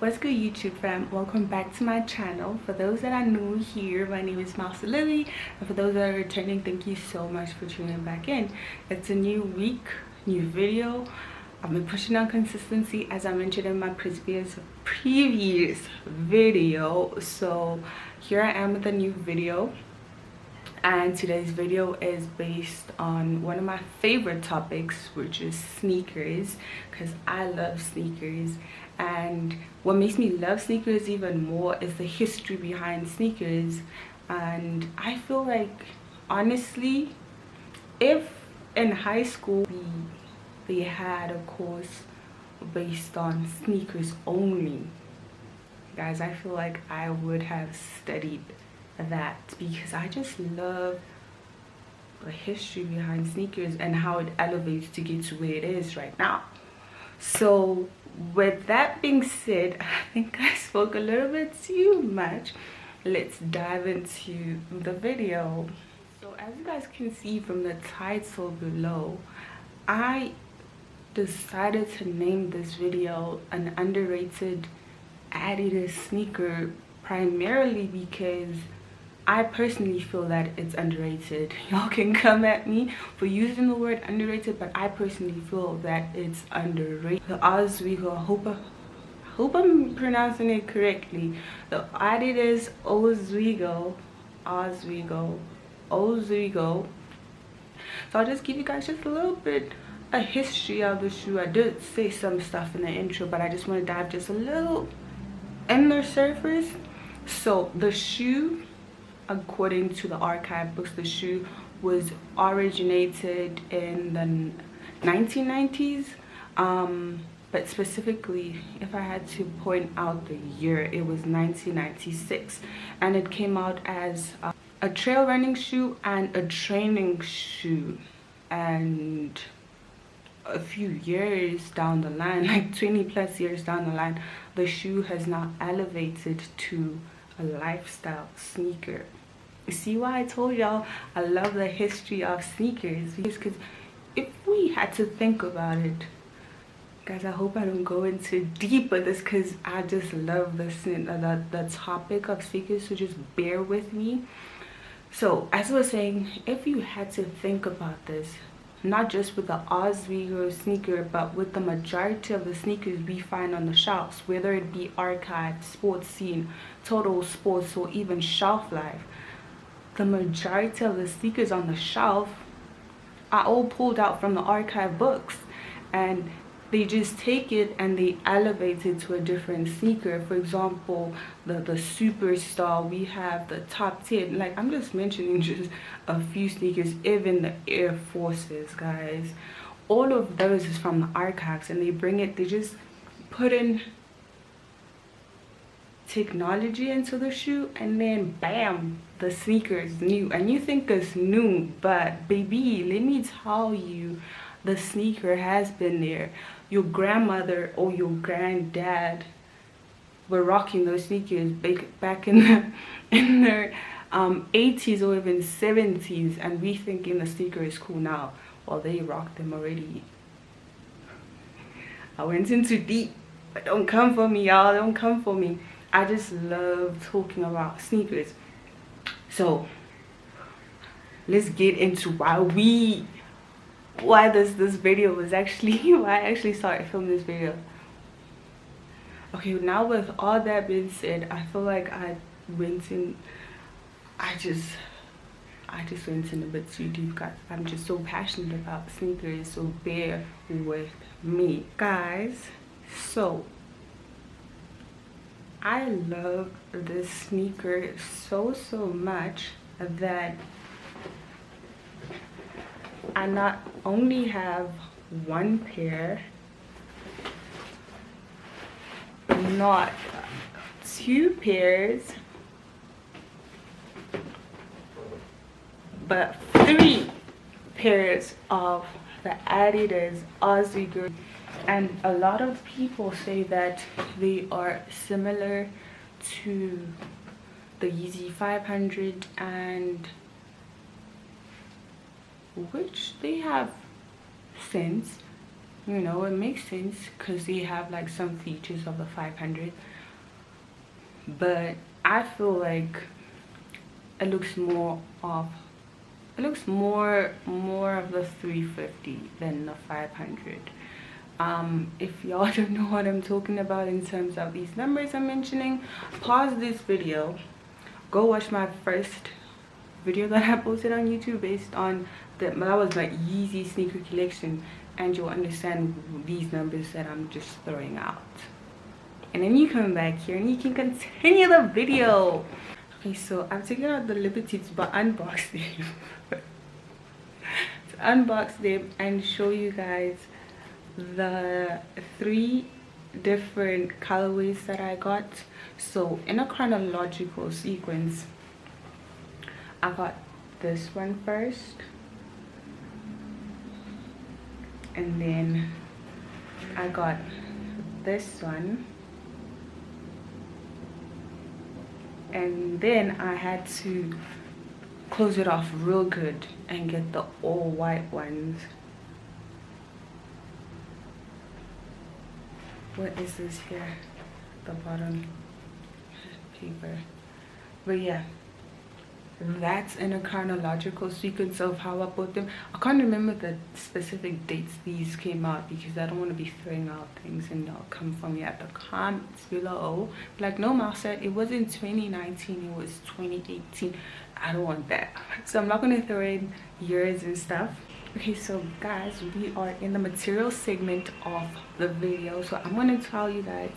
What's good, YouTube fam? Welcome back to my channel. For those that are new here, my name is Mouse Lily, and for those that are returning, thank you so much for tuning back in. It's a new week, new video. I've been pushing on consistency, as I mentioned in my previous video. So here I am with a new video, and today's video is based on one of my favorite topics, which is sneakers, because I love sneakers. And what makes me love sneakers even more is the history behind sneakers. And I feel like, honestly, if in high school they had a course based on sneakers only, guys, I feel like I would have studied that, because I just love the history behind sneakers and how it elevates to get to where it is right now. So with that being said, I think I spoke a little bit too much. Let's dive into the video. So as you guys can see from the title below, I decided to name this video an underrated Adidas sneaker, primarily because I personally feel that it's underrated. Y'all can come at me for using the word underrated, but I personally feel that it's underrated. The Ozweego, I hope I'm pronouncing it correctly. The Adidas Ozweego. So I'll just give you guys just a little bit a history of the shoe. I did say some stuff in the intro, but I just want to dive just a little in the surface. So the shoe, according to the archive books, the shoe was originated in the 1990s, but specifically, if I had to point out the year, it was 1996, and it came out as a trail running shoe and a training shoe. And a few years down the line, like 20 plus years down the line, the shoe has now elevated to a lifestyle sneaker. You see why I told y'all I love the history of sneakers? Because if we had to think about it, guys, I hope I don't go into deep with this, because I just love the topic of sneakers, so just bear with me. So as I was saying, if you had to think about this, not just with the Ozweego sneaker, but with the majority of the sneakers we find on the shelves, whether it be archive, sports scene, total sports, or even shelf life, the majority of the sneakers on the shelf are all pulled out from the archive books, and they just take it and they elevate it to a different sneaker. For example, the Superstar, we have the top 10. Like, I'm just mentioning just a few sneakers. Even the Air Forces, guys, all of those is from the archives, and they just put in technology into the shoe, and then bam, the sneaker is new. And you think it's new, but baby, let me tell you, the sneaker has been there. Your grandmother or your granddad were rocking those sneakers back in their 80s or even 70s, and we thinking the sneaker is cool now. Well, they rocked them already. I went into deep, but don't come for me, y'all. Don't come for me. I just love talking about sneakers. So let's get into why this video was actually why I actually started filming this video. Okay, now with all that being said, I feel like I just went in a bit too deep, guys. I'm just so passionate about sneakers, so bear with me, guys. So I love this sneaker so much that I not only have one pair, not two pairs, but 3 pairs of the Adidas Ozweego. And a lot of people say that they are similar to the Yeezy 500, and which they have since, You know, it makes sense because they have like some features of the 500, but I feel like it looks more of the 350 than the 500. If y'all don't know what I'm talking about in terms of these numbers I'm mentioning, pause this video, go watch my first video that I posted on YouTube based on that was my Yeezy sneaker collection, and you'll understand these numbers that I'm just throwing out. And then you come back here and you can continue the video. Okay, so I've taken out the Liberty to unbox them to unbox them and show you guys the 3 different colorways that I got. So in a chronological sequence, I got this one first, and then I got this one, and then I had to close it off real good and get the all white ones. What is this here? The bottom paper. But yeah, that's in a chronological sequence of how I bought them. I can't remember the specific dates these came out because I don't want to be throwing out things and y'all come for me at the comments below like, no, Mal said it wasn't 2019, it was 2018. I don't want that, so I'm not going to throw in years and stuff. Okay, so guys, we are in the material segment of the video, so I'm going to tell you guys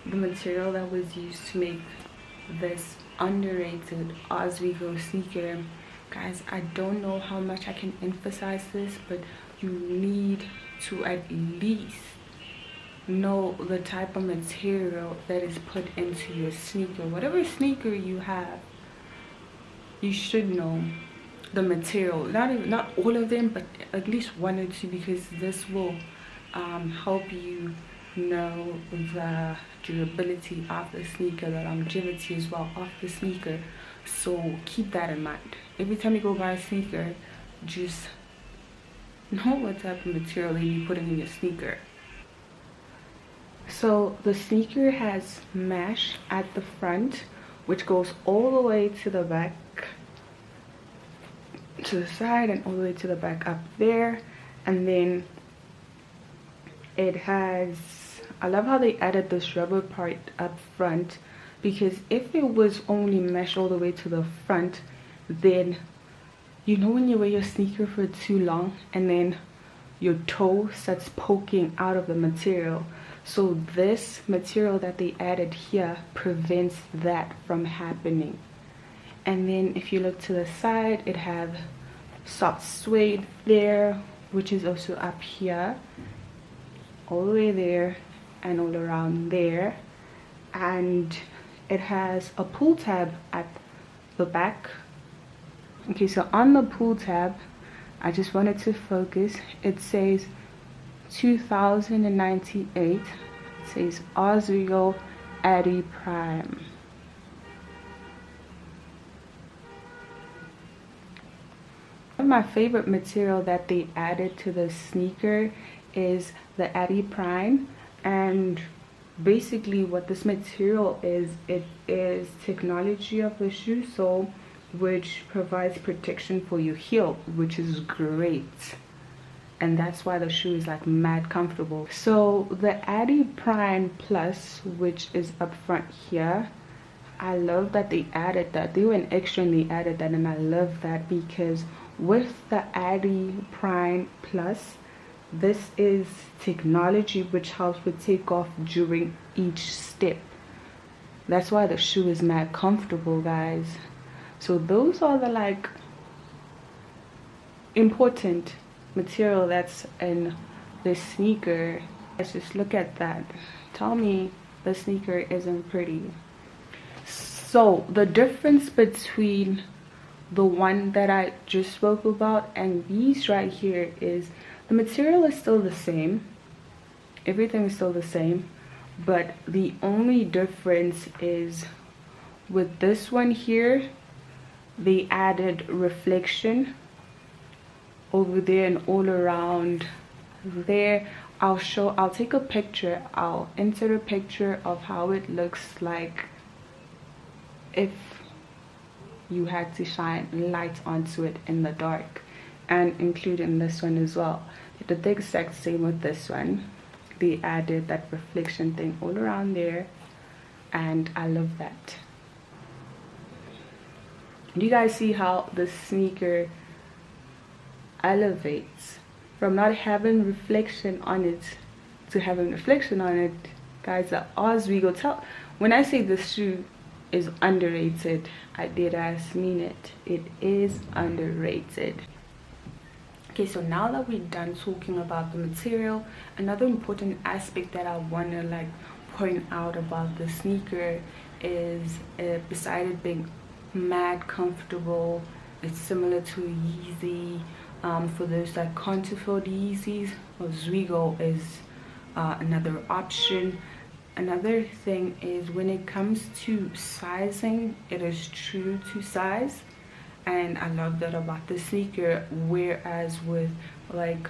the material that was used to make this underrated Ozweego sneaker. Guys, I don't know how much I can emphasize this, but you need to at least know the type of material that is put into your sneaker. Whatever sneaker you have, you should know the material. Not all of them, but at least 1 or 2, because this will help you know the durability of the sneaker, the longevity as well of the sneaker. So keep that in mind. Every time you go buy a sneaker, just know what type of material you put in your sneaker. So the sneaker has mesh at the front, which goes all the way to the back, to the side, and all the way to the back up there. And then it has, I love how they added this rubber part up front, because if it was only mesh all the way to the front, then you know when you wear your sneaker for too long and then your toe starts poking out of the material. So this material that they added here prevents that from happening. And then if you look to the side, it has soft suede there, which is also up here, all the way there and all around there. And it has a pull tab at the back. Okay, so on the pull tab, I just wanted to focus, it says 2098. It says Ozweego Adi Prime. One of my favorite material that they added to the sneaker is the Adi Prime, and basically what this material is, it is technology of the shoe sole, which provides protection for your heel, which is great. And that's why the shoe is like mad comfortable. So the Adi Prime Plus, which is up front here, I love that they added that. They went extra and they added that, and I love that because with the Adi Prime Plus, this is technology which helps with takeoff during each step. That's why the shoe is mad comfortable, guys. So those are the like important material that's in this sneaker. Let's just look at that. Tell me the sneaker isn't pretty. So the difference between the one that I just spoke about and these right here is the material is still the same, everything is still the same, but the only difference is with this one here, they added reflection over there and all around there. I'll take a picture, I'll insert a picture of how it looks like if you had to shine light onto it in the dark, and including this one as well. They did the exact same with this one. They added that reflection thing all around there, and I love that. Do you guys see how the sneaker elevates from not having reflection on it to having reflection on it? Guys, the Ozweego, tell when I say this shoe is underrated, I did as mean it. It is underrated. Okay, so now that we're done talking about the material, another important aspect that I want to like point out about the sneaker is beside it being mad comfortable, it's similar to a Yeezy. For those that can't afford Yeezys, Ozweego is another option. Another thing is when it comes to sizing, it is true to size, and I love that about the sneaker. Whereas with like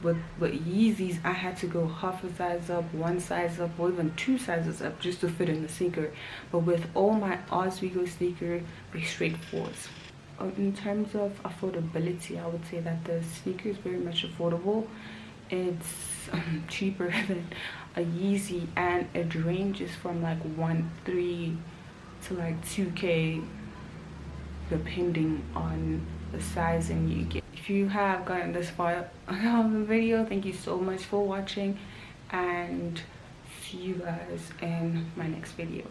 with Yeezys, I had to go half a size up, one size up, or even two sizes up just to fit in the sneaker. But with all my Ozweego sneaker, they're straightforward. In terms of affordability, I would say that the sneaker is very much affordable. It's cheaper than a Yeezy, and it ranges from like 1.3 to like 2K depending on the sizing you get. If you have gotten this far on the video, thank you so much for watching, and see you guys in my next video.